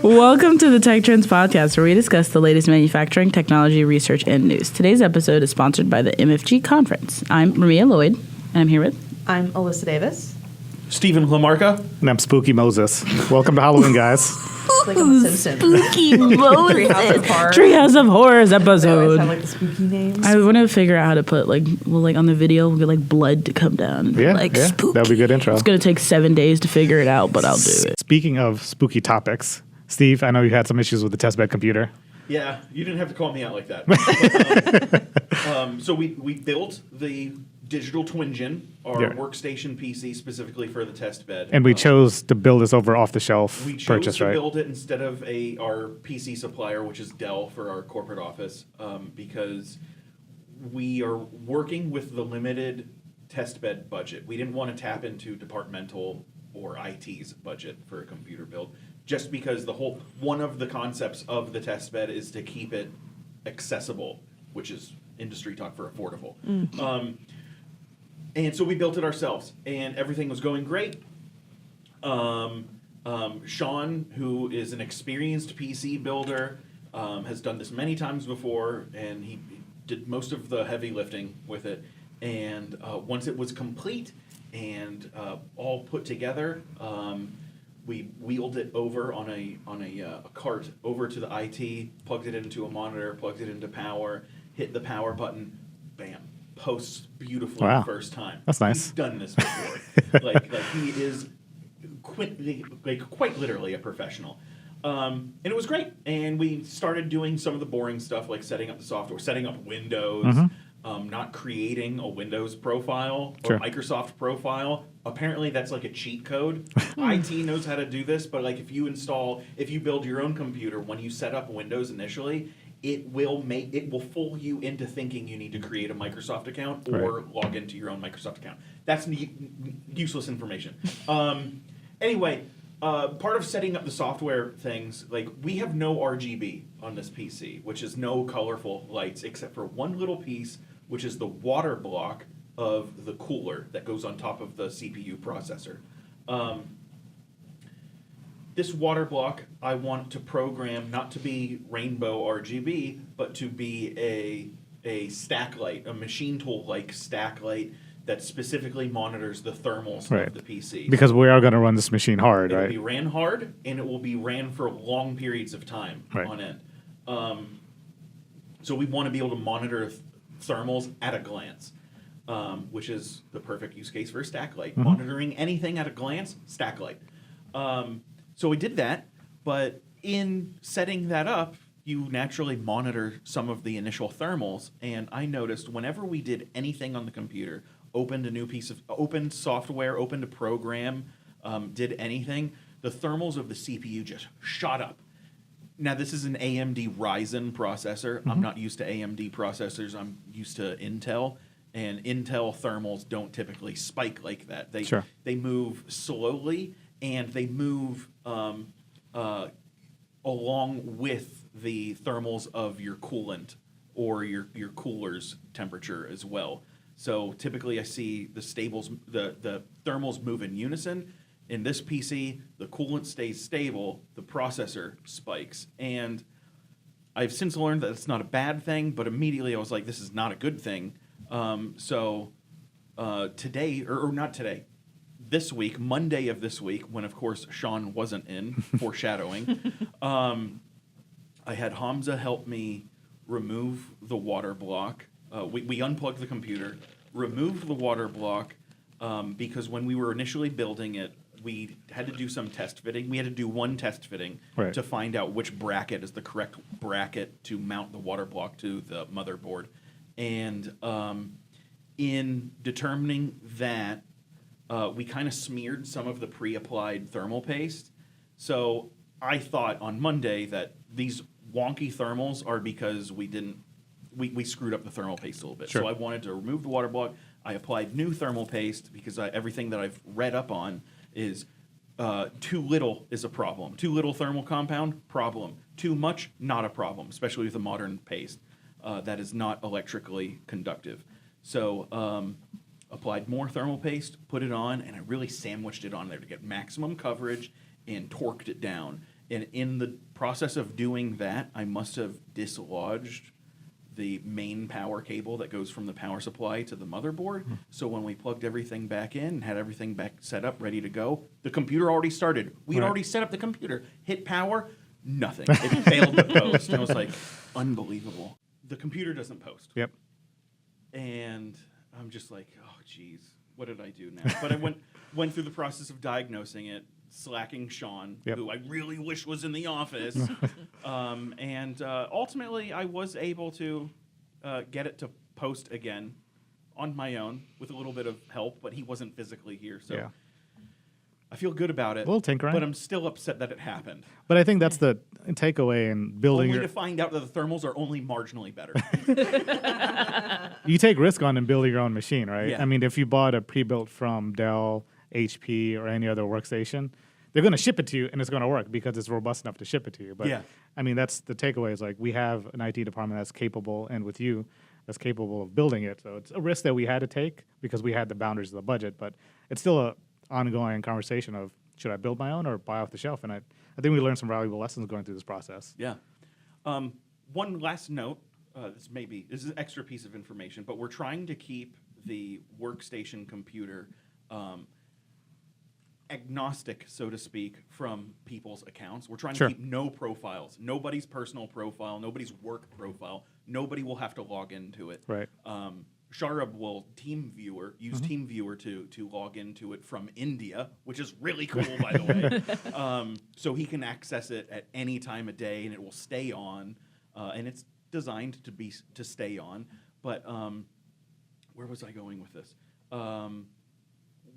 Welcome to the Tech Trends Podcast, where we discuss the latest manufacturing, technology, research, and news. Today's episode is sponsored by the MFG Conference. I'm Maria Lloyd, and I'm here with... I'm Elissa Davis. Stephen Lamarca. And I'm Spooky Moses. Welcome to Halloween, guys. Like on The Simpsons. Spooky Moses. Treehouse of Horror. Treehouse of Horrors They always episode. have like the spooky names. I want to figure out how to put, on the video, we'll get, blood to come down. Spooky. That would be a good intro. It's going to take 7 days to figure it out, but I'll do it. Speaking of spooky topics, Steve, I know you had some issues with the testbed computer. Yeah, you didn't have to call me out like that. So we built the digital twin-gen, our workstation PC specifically for the test bed. And we chose to build this over off-the-shelf We chose purchase, to right? build it instead of our PC supplier, which is Dell for our corporate office, because we are working with the limited test bed budget. We didn't want to tap into departmental or IT's budget for a computer build, just because one of the concepts of the test bed is to keep it accessible, which is industry talk for affordable. And so we built it ourselves, and everything was going great. Sean, who is an experienced PC builder, has done this many times before, and he did most of the heavy lifting with it. And once it was complete and all put together, we wheeled it over on a cart over to the IT, plugged it into a monitor, plugged it into power, hit the power button, bam. Posts beautifully the first time. That's nice. He's done this before. like he is quite literally a professional. And it was great. And we started doing some of the boring stuff, like setting up the software, setting up Windows, not creating a Windows profile or Microsoft profile. Apparently that's like a cheat code. IT knows how to do this, but if you build your own computer, when you set up Windows initially, it will fool you into thinking you need to create a Microsoft account or log into your own Microsoft account. That's useless information. Anyway, part of setting up the software things, we have no RGB on this PC, which is no colorful lights except for one little piece, which is the water block of the cooler that goes on top of the CPU processor. This water block I want to program not to be rainbow RGB, but to be a stack light, a machine tool-like stack light that specifically monitors the thermals of the PC. Because we are going to run this machine hard, right? It will be ran hard, and it will be ran for long periods of time on end. So we want to be able to monitor thermals at a glance, which is the perfect use case for a stack light. Monitoring anything at a glance, stack light. So we did that, but in setting that up, you naturally monitor some of the initial thermals, and I noticed whenever we did anything on the computer, opened software, opened a program, did anything, the thermals of the CPU just shot up. Now, this is an AMD Ryzen processor. I'm not used to AMD processors. I'm used to Intel, and Intel thermals don't typically spike like that. They move slowly, and they move along with the thermals of your coolant or your cooler's temperature as well. So typically I see the thermals move in unison. In this PC, the coolant stays stable, the processor spikes. And I've since learned that it's not a bad thing, but immediately I was like, this is not a good thing. Today, or not today, this week, Monday of this week, when of course Sean wasn't in, foreshadowing, I had Hamza help me remove the water block. We unplugged the computer, removed the water block, because when we were initially building it, we had to do some test fitting. We had to do one test fitting to find out which bracket is the correct bracket to mount the water block to the motherboard. And in determining that, we kind of smeared some of the pre-applied thermal paste. So I thought on Monday that these wonky thermals are because we screwed up the thermal paste a little bit. So I wanted to remove the water block. I applied new thermal paste because everything that I've read up on is too little is a problem. Too little thermal compound, problem. Too much, not a problem, especially with a modern paste that is not electrically conductive. So applied more thermal paste, put it on, and I really sandwiched it on there to get maximum coverage and torqued it down. And in the process of doing that, I must have dislodged the main power cable that goes from the power supply to the motherboard. So when we plugged everything back in and had everything back set up, ready to go, the computer already started. We had already set up the computer, hit power, nothing. It failed to post. And I was like, unbelievable. The computer doesn't post. Yep. And I'm just like, oh, geez, what did I do now? But I went through the process of diagnosing it, slacking Sean, who I really wish was in the office. And ultimately, I was able to get it to post again on my own with a little bit of help, but he wasn't physically here. So I feel good about it. A little tinkering. But I'm still upset that it happened. But I think that's the takeaway in building. Only to find out that the thermals are only marginally better. You take risk on and building your own machine, right? Yeah. I mean, if you bought a pre-built from Dell, HP, or any other workstation, they're going to ship it to you, and it's going to work because it's robust enough to ship it to you. But I mean, that's the takeaway. Is like we have an IT department that's capable, and with you, that's capable of building it. So it's a risk that we had to take because we had the boundaries of the budget. But it's still a ongoing conversation of should I build my own or buy off the shelf? And I think we learned some valuable lessons going through this process. Yeah. One last note. This is an extra piece of information, but we're trying to keep the workstation computer agnostic, so to speak, from people's accounts. We're trying to keep no profiles, nobody's personal profile, nobody's work profile. Nobody will have to log into it. Right. Sharab will use TeamViewer to log into it from India, which is really cool, by the way. So he can access it at any time of day, and it will stay on. And it's designed to stay on. But where was I going with this?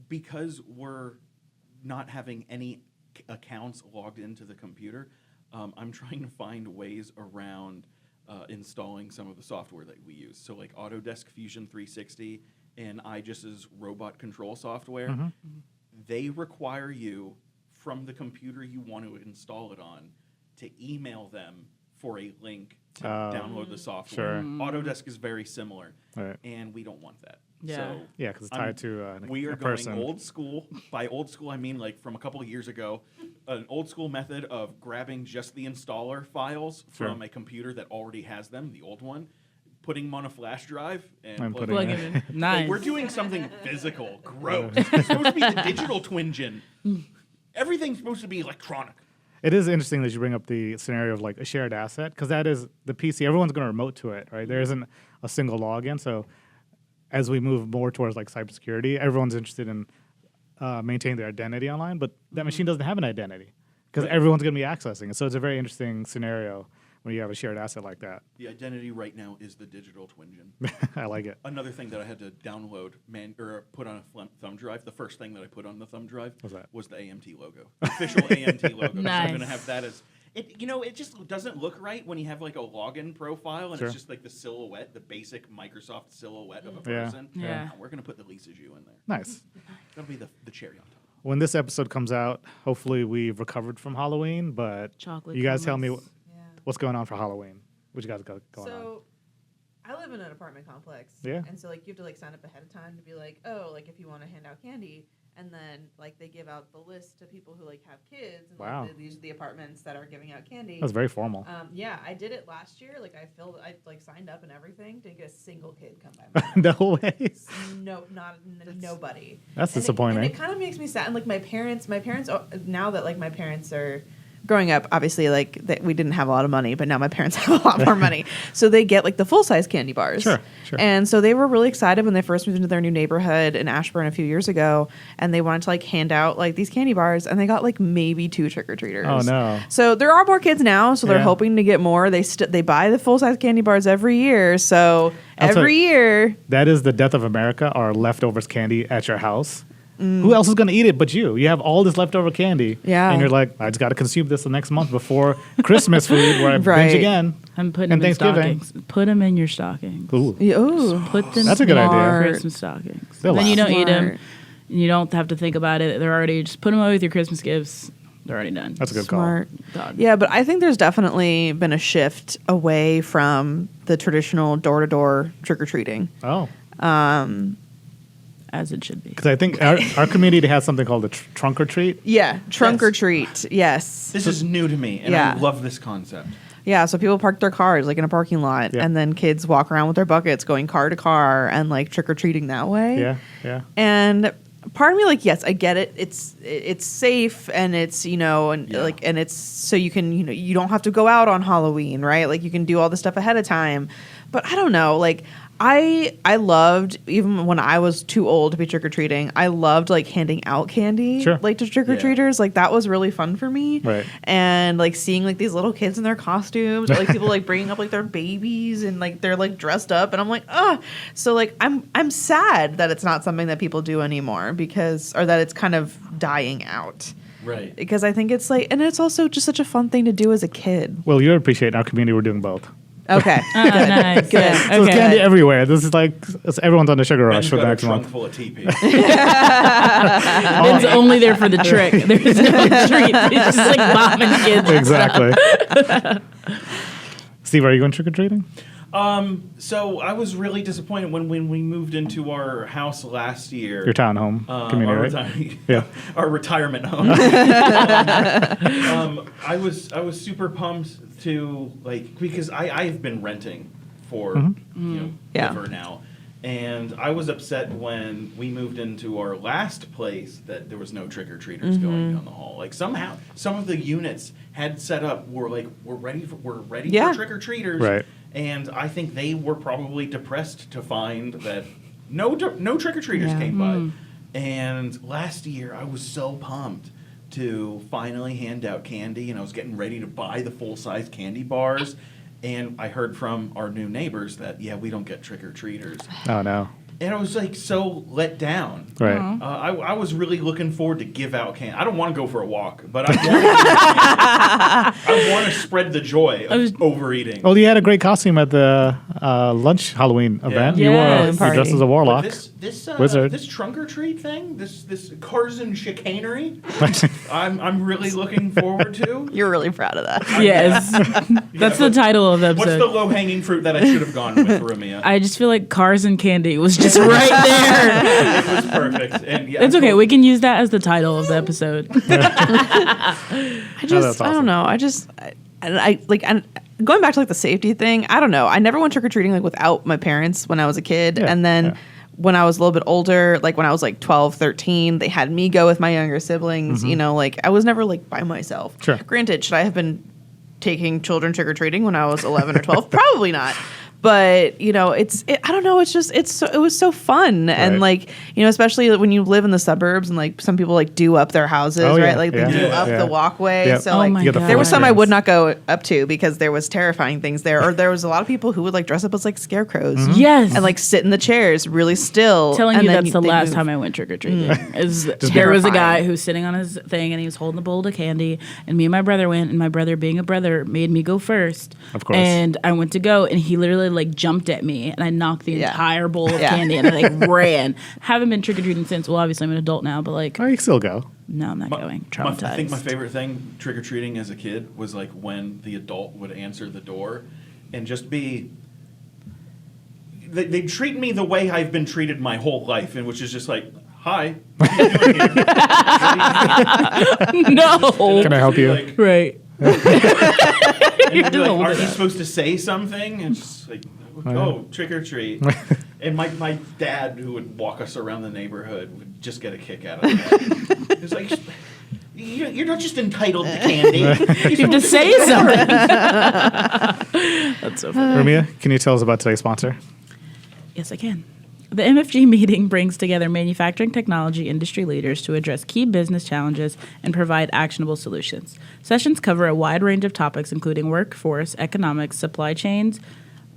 Because we're not having any accounts logged into the computer, I'm trying to find ways around installing some of the software that we use. So like Autodesk Fusion 360 and iGES's robot control software, they require you from the computer you want to install it on to email them for a link to download the software. Sure. Autodesk is very similar, Right. and we don't want that. Yeah. So Yeah, because it's tied to we are a going person. old school. By old school, I mean like from a couple of years ago, an old school method of grabbing just the installer files from a computer that already has them, the old one, putting them on a flash drive, and putting Plug it in. Nice. We're doing something physical. Gross. It's supposed to be the digital twin gen. Everything's supposed to be electronic. It is interesting that you bring up the scenario of like a shared asset because that is the PC. Everyone's going to remote to it, right? There isn't a single login. So as we move more towards like cybersecurity, everyone's interested in maintaining their identity online, but that machine doesn't have an identity because everyone's going to be accessing it. So it's a very interesting scenario when you have a shared asset like that. The identity right now is the digital twin gen. I like it. Another thing that I had to download or put on a thumb drive, the first thing that I put on the thumb drive was the AMT logo. The official AMT logo. Nice. So I'm going to have that as... It just doesn't look right when you have like a login profile and it's just like the silhouette, the basic Microsoft silhouette of a person. Yeah. We're going to put the Lisa Ju in there. Nice. That'll be the cherry on top. When this episode comes out, hopefully we've recovered from Halloween, but Chocolate you guys tell me comas. what's going on for Halloween. What you guys got going on? So, I live in an apartment complex. Yeah. And so, like, you have to, like, sign up ahead of time to be like, oh, like, if you want to hand out candy. And then, like, they give out the list to people who, like, have kids. And, Wow. like, these are the apartments that are giving out candy. That's very formal. Yeah, I did it last year. Like, I signed up and everything. Didn't get a single kid come by my house. No way. Nobody. That's And disappointing. it kind of makes me sad. And, like, my parents, now that, like, my parents are growing up, obviously, like, we didn't have a lot of money, but now my parents have a lot more money. So they get, like, the full-size candy bars. Sure. And so they were really excited when they first moved into their new neighborhood in Ashburn a few years ago, and they wanted to, like, hand out, like, these candy bars, and they got, like, maybe 2 trick-or-treaters. Oh, no. So there are more kids now, so they're Yeah. hoping to get more. They buy the full-size candy bars every year, so That's every year... That is the death of America, our leftovers candy at your house. Who else is going to eat it but you? You have all this leftover candy. Yeah. And you're like, I just got to consume this the next month before Christmas food where I Right. binge again. I'm putting And them in Thanksgiving. stockings. Put them in your stockings. Ooh. Oh, Put them That's a good in idea. your Christmas stockings. They'll Then you last. don't eat them. Smart. You don't have to think about it. They're already, just put them away with your Christmas gifts. They're already done. That's a good smart. Dog. Yeah, but I think there's definitely been a shift away from the traditional door-to-door trick-or-treating. call. Oh. as it should be. Because I think our community has something called a trunk or treat. Yeah, trunk Yes. or treat. Yes. This is new to me, and Yeah. I love this concept. Yeah, so people park their cars like in a parking lot, Yeah. and then kids walk around with their buckets, going car to car, and like trick or treating that way. Yeah. And part of me, like, yes, I get it. It's safe, and it's and it's so you can you don't have to go out on Halloween, right? Like you can do all this stuff ahead of time. But I don't know, like. I loved, even when I was too old to be trick or treating, I loved like handing out candy, Sure. like to trick or treaters. Like that was really fun for me. Right. And like seeing like these little kids in their costumes, or, like people like bringing up like their babies and like they're like dressed up, and I'm like, so like I'm sad that it's not something that people do anymore or that it's kind of dying out. Right. Because I think it's like, and it's also just such a fun thing to do as a kid. Well, you appreciate in our community we're doing both. Okay. Good. Nice. Good. So it's candy everywhere. This is like everyone's on the sugar rush Ben's for the got a next trunk month. full of TP. Ben's only there for the trick. There's no treat. It's just like bombing kids. and Exactly. Steve, are you going trick or treating? So I was really disappointed when we moved into our house last year. Your townhome community, right? Yeah. Our retirement home. I was super pumped to because I've been renting for ever now, and I was upset when we moved into our last place that there was no trick or treaters going down the hall. Like somehow some of the units had set up we're ready for trick or treaters. Right. And I think they were probably depressed to find that no trick-or-treaters came by. And last year, I was so pumped to finally hand out candy, and I was getting ready to buy the full-size candy bars. And I heard from our new neighbors that, we don't get trick-or-treaters. Oh, no. And I was so let down. Right. I was really looking forward to give out candy. I don't want to go for a walk, but I want to spread the joy of overeating. Well, you had a great costume at the lunch Halloween event. Yeah. You dressed as a warlock. Wizard. This trunk or treat thing, this cars and chicanery, I'm really looking forward to. You're really proud of that. Yes. That's the title of the What's episode. the low-hanging fruit that I should have gone with, Ramia? I just feel like cars and candy was just right there. It was perfect. And It's okay. We can use that as the title of the episode. I don't know. And going back to like the safety thing, I don't know. I never went trick or treating like without my parents when I was a kid. Yeah, And then when I was a little bit older, like when I was like 12, 13, they had me go with my younger siblings, like I was never like by myself. Sure. Granted, should I have been taking children trick or treating when I was 11 or 12? Probably not. But I don't know. It was so fun, and like especially when you live in the suburbs, and like some people like do up their houses, right? Like they do up the walkway. Yep. So like God. there was some I would not go up to because there was terrifying things there, or there was a lot of people who would like dress up as like scarecrows, Yes. and like sit in the chairs really still. Telling and you then that's the they last move. time I went trick or treating. There was a terrifying. guy who was sitting on his thing and he was holding a bowl of candy, and me and my brother went, and my brother, being a brother, made me go first. Of course. And I went to go, and he literally like jumped at me, and I knocked the entire bowl of candy, and I like ran. Haven't been trick or treating since. Well, obviously I'm an adult now, but like Oh, you still go. no, I'm not going. Traumatized. I think my favorite thing trick or treating as a kid was like when the adult would answer the door and just be. They'd treat me the way I've been treated my whole life, and which is just like, "Hi, what are you doing here?" No. Can I help you? Like, Right. and they'd be like, "Aren't you supposed to say something?" And just like, "Oh, trick or treat." And my dad, who would walk us around the neighborhood, would just get a kick out of that. It's like, you're not just entitled to candy. You have to say something. That's so funny. Ramia, can you tell us about today's sponsor? Yes, I can. The MFG meeting brings together manufacturing technology industry leaders to address key business challenges and provide actionable solutions. Sessions cover a wide range of topics, including workforce, economics, supply chains,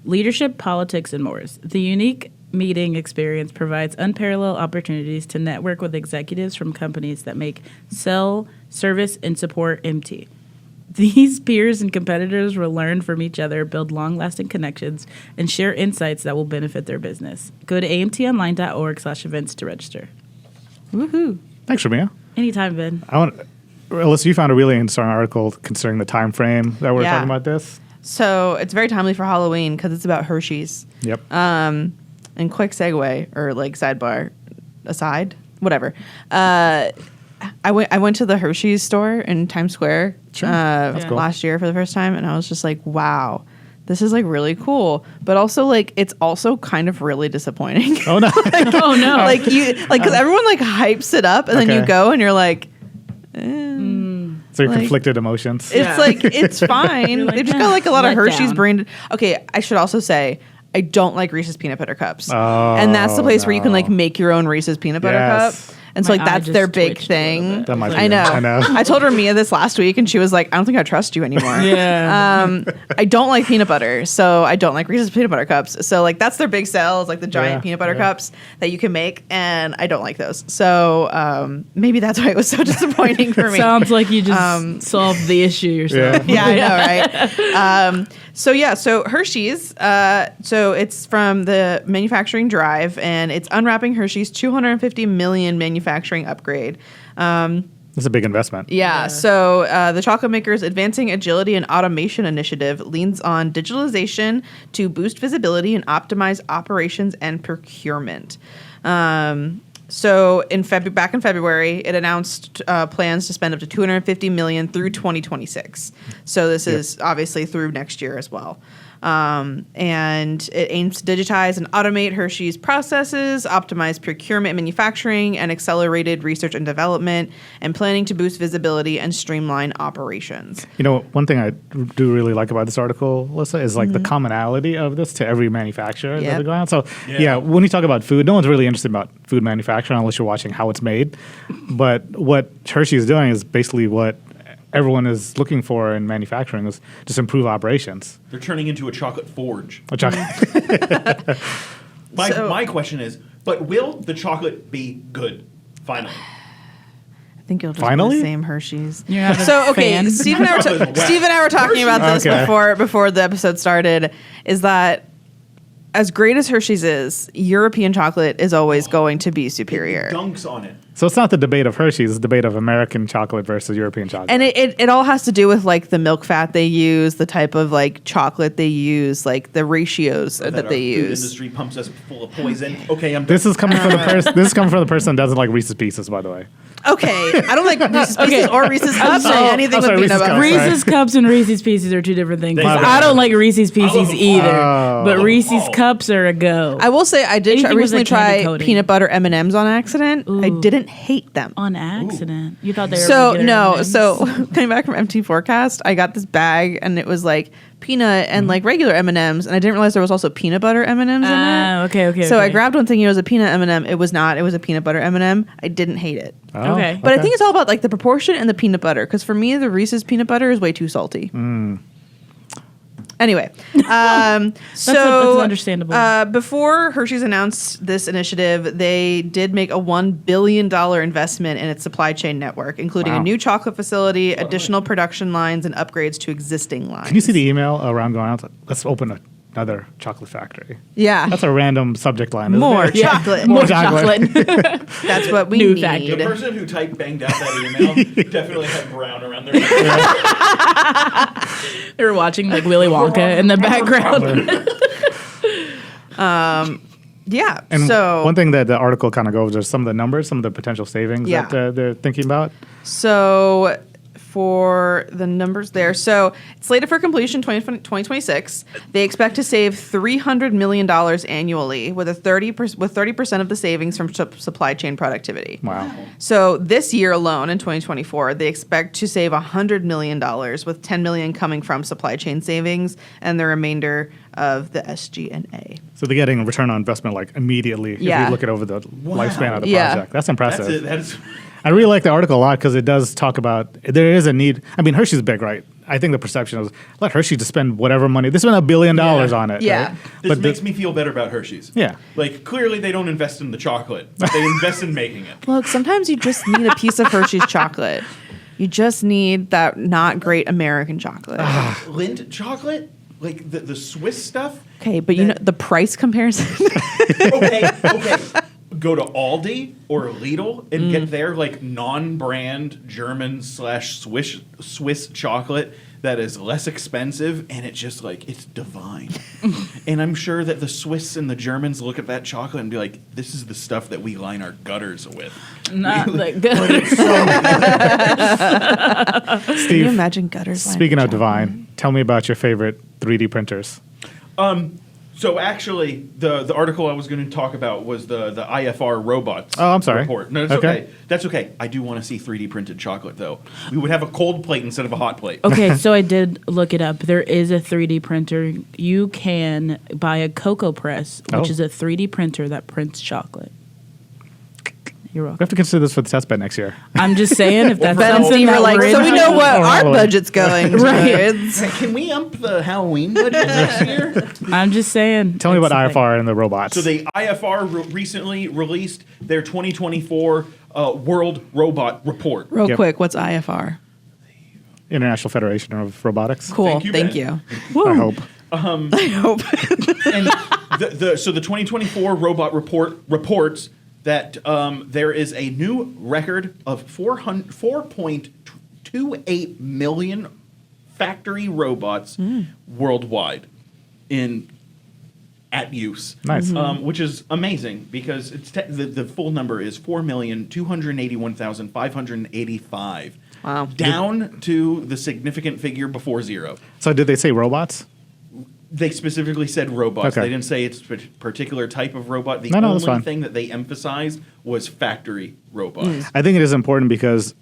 leadership, politics, and more. The unique meeting experience provides unparalleled opportunities to network with executives from companies that make, sell, service, and support MT. These peers and competitors will learn from each other, build long-lasting connections, and share insights that will benefit their business. Go to amtonline.org/events to register. Woohoo! Thanks, Ramia. Anytime, Ben. Elissa, you found a really interesting article considering the time frame that we're talking about this. So it's very timely for Halloween because it's about Hershey's. Yep. And quick segue or like sidebar. aside, whatever. I went to the Hershey's store in Times Square Cool. last year for the first time, and I was just like, wow, this is like really cool, but also like it's also kind of really disappointing. Oh no. Oh no! Like you like because everyone like hypes it up, and then you Okay. go and you're like. So you're Like- conflicted emotions. It's Yeah. like it's fine. You're like, They've just got like a lot of let Hershey's down. branded. Okay, I should also say I don't like Reese's peanut butter cups, Oh, and that's the place where you can like no. make your own Reese's peanut butter Yes. cup. And so My like eye that's just their big twitched a little thing. bit. That might be I know. I know. I told her Mia this last week, and she was like, "I don't think I trust you anymore." Yeah. I don't like peanut butter, so I don't like Reese's peanut butter cups. So like that's their big sell, is like the giant Yeah, peanut butter yeah. cups that you can make, and I don't like those. So maybe that's why it was so disappointing for me. Sounds like you just solved the issue yourself. Yeah, I know, right? So Hershey's, so it's from the manufacturing drive, and it's unwrapping Hershey's 250 million manufacturing upgrade. It's a big investment. Yeah. So the chocolate maker's advancing agility and automation initiative leans on digitalization to boost visibility and optimize operations and procurement. So back in February, it announced plans to spend up to $250 million through 2026. So this is obviously through next year as well. And it aims to digitize and automate Hershey's processes, optimize procurement and manufacturing, and accelerated research and development, and planning to boost visibility and streamline operations. You know, one thing I do really like about this article, Elissa, is like the commonality of this to every manufacturer that Yep. they're going on. So, Yeah. when you talk about food, no one's really interested about food manufacturing unless you're watching how it's made. But what Hershey is doing is basically what everyone is looking for in manufacturing is just improve operations. They're turning into a chocolate forge. Which I, My question is, but will the chocolate be good? Finally. I think you'll just Finally? be the same Hershey's. You're not a So okay, fan? Steve and I were talking about this Okay. before the episode started. Is that as great as Hershey's is, European chocolate is always going to be superior. Dunks on it. so it's not the debate of Hershey's, it's the debate of American chocolate versus European chocolate. And it all has to do with like the milk fat they use, the type of like chocolate they use, like the ratios that our they food use. industry pumps us full of poison. Okay, I'm this is coming from the person. This is coming from the person that doesn't like Reese's Pieces, by the way. Okay, I don't like Reese's Pieces or Reese's Cups or anything I'm sorry, with peanut Reese's butter. Cups. Sorry. Reese's Cups and Reese's Pieces are two different things. My bad. I don't like Reese's Pieces love them either, all. but Oh. Reese's Oh. Cups are a go. I will say I did Anything with recently a candy try coating. peanut butter M&Ms on accident. I Ooh. didn't hate them. On accident. You thought they were So regular no, M&Ms? so coming back from MT Forecast, I got this bag and it was like peanut and like regular M&Ms, and I didn't realize there was also peanut butter M&Ms in it. Okay. So I okay. grabbed one thinking it was a peanut M&M. It was not. It was a peanut butter M&M. I didn't hate it. Oh, Okay. But I think it's all about like the proportion and the peanut butter. Because for me, the Reese's peanut butter is way too salty. Anyway, so understandable. Before Hershey's announced this initiative, they did make a $1 billion investment in its supply chain network, including a Wow. new chocolate facility, additional production lines, and upgrades to existing lines. Can you see the email around going out? Let's open another chocolate factory. Yeah, That's a random subject line. isn't more it? chocolate. More chocolate. chocolate. That's what we New need. factory. The person who banged out that email definitely had brown around their face. They were watching like Willy Wonka in the background. Yeah. And so one thing that the article kind of goes over is some of the numbers, some of the potential savings Yeah. that they're thinking about. So for the numbers there, so it's slated for completion 2026. They expect to save $300 million annually with 30% of the savings from supply chain productivity. Wow. So this year alone, in 2024, they expect to save $100 million, with $10 million coming from supply chain savings and the remainder of the SG&A. So they're getting a return on investment like immediately if Yeah. you look at over the lifespan of the Yeah. project. That's impressive. That's I really like the article a lot because it does talk about there is a need. I mean, Hershey's big, right? I think the perception is let Hershey just spend whatever money. They spent $1 billion on it. Yeah. Right? This But makes me feel better about Hershey's. Yeah. Like, clearly they don't invest in the chocolate. They invest in making it. Look, sometimes you just need a piece of Hershey's chocolate. You just need that not great American chocolate. Lindt chocolate? Like, the Swiss stuff? Okay, but you know the price comparison. Okay. Go to Aldi or Lidl and get their, like, non-brand German/Swiss chocolate that is less expensive, and it's just like, it's divine. And I'm sure that the Swiss and the Germans look at that chocolate and be like, this is the stuff that we line our gutters with. Not like But it's so Can you Steve, imagine gutters? lined speaking with of chocolate? divine, tell me about your favorite 3D printers. So actually, the article I was going to talk about was the IFR Robots Oh, I'm sorry. report. No, it's okay. That's okay. I do want to see 3D printed chocolate, though. We would have a cold plate instead of a hot plate. Okay, so I did look it up. There is a 3D printer. You can buy a Cocoa Press, which Oh. is a 3D printer that prints chocolate. You're We welcome. have to consider this for the test bed next year. I'm just saying if that's Ben and something Steve that are like, we're so we know interested what Or our Halloween. budget's going towards. Can we ump the Halloween budget next year? in. I'm just saying. Tell me it's about like- IFR and the robots. So the IFR recently released their 2024 World Robot Report. Real Yep. quick, what's IFR? International Federation of Robotics. Cool. Thank you, Thank Ben. you. I hope. I hope. And so the 2024 robot report reports that there is a new record of 4.28 million factory robots worldwide at use. Nice. Which is amazing because the full number is 4,281,585. Wow. Down to the significant figure before zero. So did they say robots? They specifically said robots. Okay. They didn't say it's a particular type of robot. The No, that's only fine. thing that they emphasized was factory robots. I think it is important because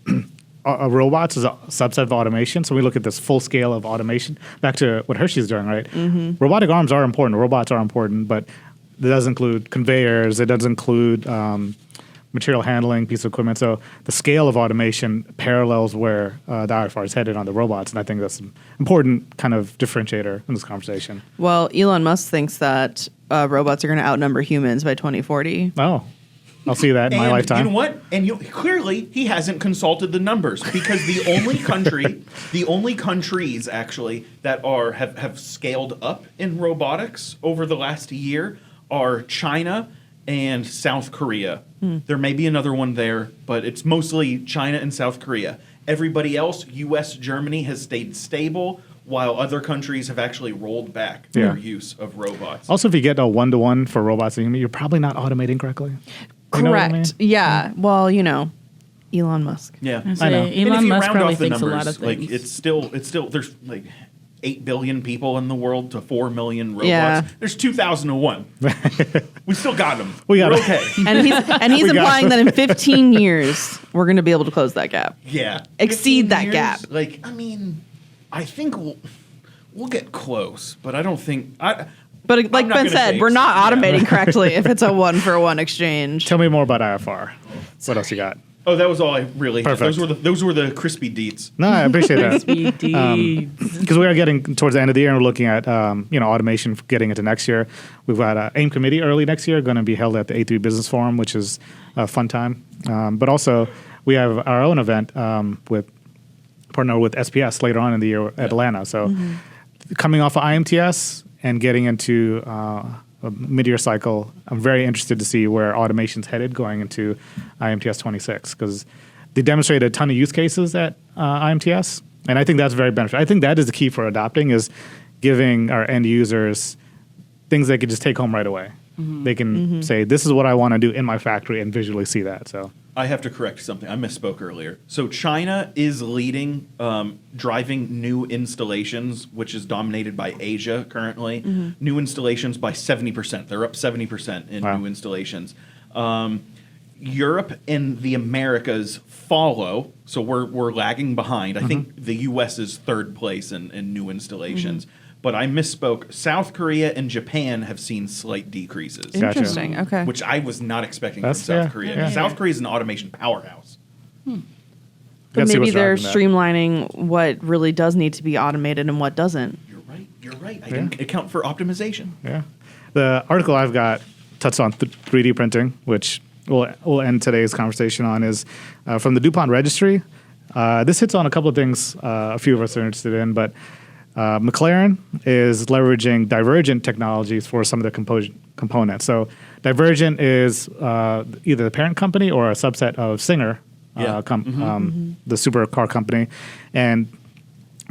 robots is a subset of automation. So we look at this full scale of automation. Back to what Hershey's doing, right? Robotic arms are important. Robots are important, but it does include conveyors. It does include material handling, piece of equipment. So the scale of automation parallels where the IFR is headed on the robots. And I think that's an important kind of differentiator in this conversation. Well, Elon Musk thinks that robots are going to outnumber humans by 2040. Oh, I'll see that in my And lifetime. you know what? And clearly he hasn't consulted the numbers because the only countries actually that have scaled up in robotics over the last year are China and South Korea. There may be another one there, but it's mostly China and South Korea. Everybody else, U.S., Germany, has stayed stable, while other countries have actually rolled back their use of robots. Also, if you get a one-to-one for robots and human, you're probably not automating correctly. You know what I Correct. mean? Yeah. Well, Elon Musk. Yeah. I I know. say And if Elon you Musk round probably off the thinks numbers, a lot of things. like it's still there's like 8 billion people in the world to 4 million robots. Yeah. There's 2,001. We still got them. We got We're 'em. okay. And he's We got implying that in 15 years we're going to be able to close that gap. Yeah. Exceed 15 that years, gap. Like, I mean, I think we'll get close, but I don't think But like I'm not Ben gonna said, say we're not exceed, yeah. automating correctly if it's a 1-for-1 exchange. Tell me more about IFR. What else you got? Oh, that was all I really had. Perfect. Those were the crispy deets. No, I appreciate that. BD. Because we are getting towards the end of the year and we're looking at automation getting into next year. We've got an AIM committee early next year going to be held at the A3 Business Forum, which is a fun time. But also we have our own event with SPS later on in the year at Atlanta. So coming off of IMTS and getting into a mid-year cycle, I'm very interested to see where automation's headed going into IMTS 26 because they demonstrated a ton of use cases at IMTS, and I think that's very beneficial. I think that is the key for adopting is giving our end users things they could just take home right away. They can say, this is what I want to do in my factory and visually see that. So I have to correct something. I misspoke earlier. So China is leading driving new installations, which is dominated by Asia currently. New installations by 70%. They're up 70% in Wow. new installations. Europe and the Americas follow, so we're lagging behind. I think the U.S. is third place in new installations. But I misspoke. South Korea and Japan have seen slight decreases. Gotcha. Interesting. Okay. Which I was not expecting That's- from South yeah, Korea. yeah. South Korea is an automation powerhouse. But Gotta see maybe what's they're driving that. streamlining what really does need to be automated and what doesn't. You're right. I didn't account for optimization. yeah, the article I've got touched on 3D printing, which we'll end today's conversation on, is from the DuPont registry. This hits on a couple of things a few of us are interested in, but McLaren is leveraging divergent technologies for some of the components. So divergent is either the parent company or a subset of Singer, Yeah. the supercar company. And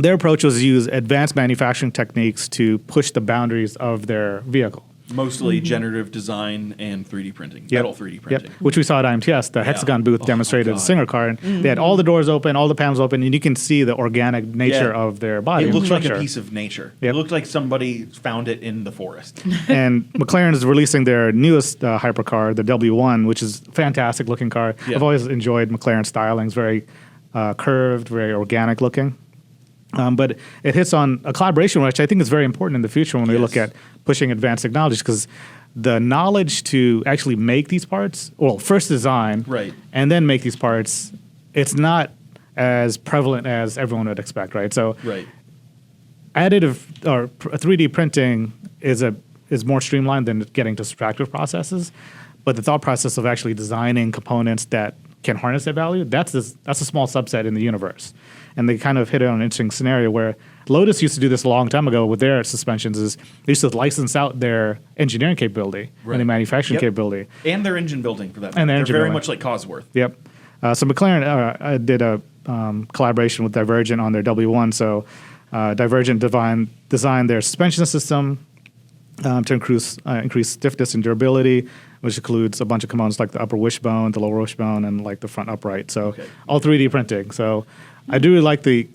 their approach was to use advanced manufacturing techniques to push the boundaries of their vehicle. Mostly generative design and 3D printing, metal 3D printing. Which we saw at IMTS. The Hexagon booth demonstrated the Singer car, and they had all the doors open, all the panels open, and you can see the organic nature of their body. It looked like a piece of nature. Yep. It looked like somebody found it in the forest. And McLaren is releasing their newest hypercar, the W1, which is a fantastic looking car. Yeah. I've always enjoyed McLaren styling. It's very curved, very organic looking. But it hits on a collaboration, which I think is very important in the future when we look at pushing advanced technologies, because the knowledge to actually make these parts, well, first design, and then make these parts, it's not as prevalent as everyone would expect, right? So additive or 3D printing is more streamlined than getting to subtractive processes, but the thought process of actually designing components that can harness that value, that's a small subset in the universe. And they kind of hit on an interesting scenario where Lotus used to do this a long time ago with their suspensions. Is they used to license out their engineering capability and their manufacturing capability. And their engine building, for that matter. And They're very much like Cosworth. Yep. So McLaren did a collaboration with Divergent on their W1. So Divergent designed their suspension system to increase stiffness and durability, which includes a bunch of components like the upper wishbone, the lower wishbone, and like the front upright. So all 3D printing. So I do really like the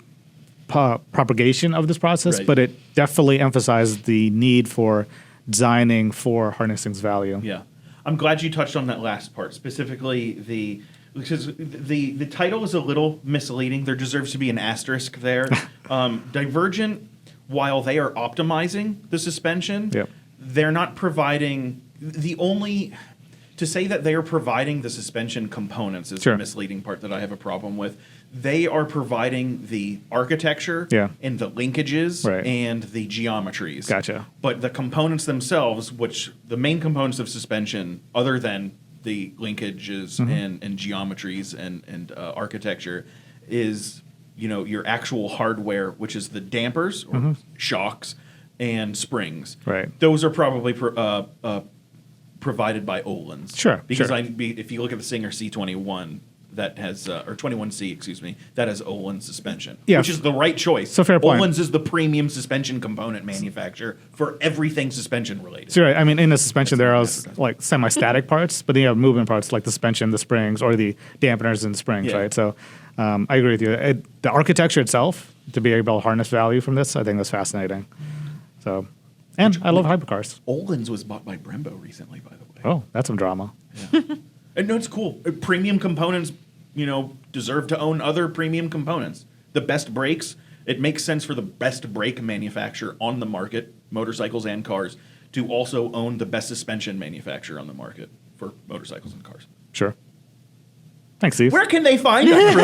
propagation of this process, but it definitely emphasized the need for designing for harnessing's value. Yeah. I'm glad you touched on that last part, specifically because the title is a little misleading. There deserves to be an asterisk there. Divergent, while they are optimizing the suspension, they're not providing to say that they are providing the suspension components is the misleading part that I have a problem with. They are providing the architecture and the linkages and the geometries. Gotcha. But the components themselves, which the main components of suspension, other than the linkages and geometries and architecture, is your actual hardware, which is the dampers or shocks and springs. Right. Those are probably provided by Öhlins. Because if you look at the Singer C21, that has or 21C, excuse me, that has Öhlins suspension, which is the right choice. So fair point. Öhlins is the premium suspension component manufacturer for everything suspension related. So I mean, in the suspension there are like semi-static parts, but then you have movement parts like the suspension, the springs, or the dampeners and the springs, right? So I agree with you. The architecture itself, to be able to harness value from this, I think that's fascinating. So, and I love hypercars. Öhlins was bought by Brembo recently, by the way. Oh, that's some drama. Yeah. And no, it's cool. Premium components, deserve to own other premium components. The best brakes, it makes sense for the best brake manufacturer on the market, motorcycles and cars, to also own the best suspension manufacturer on the market for motorcycles and cars. Sure. Thanks, Steve. Where can they find us?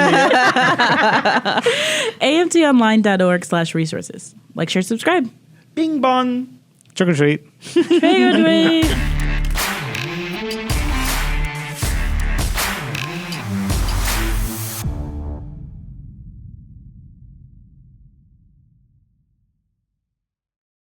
amtonline.org/resources. Like, share, subscribe. Bing bong. Trick or treat. Trick or treat.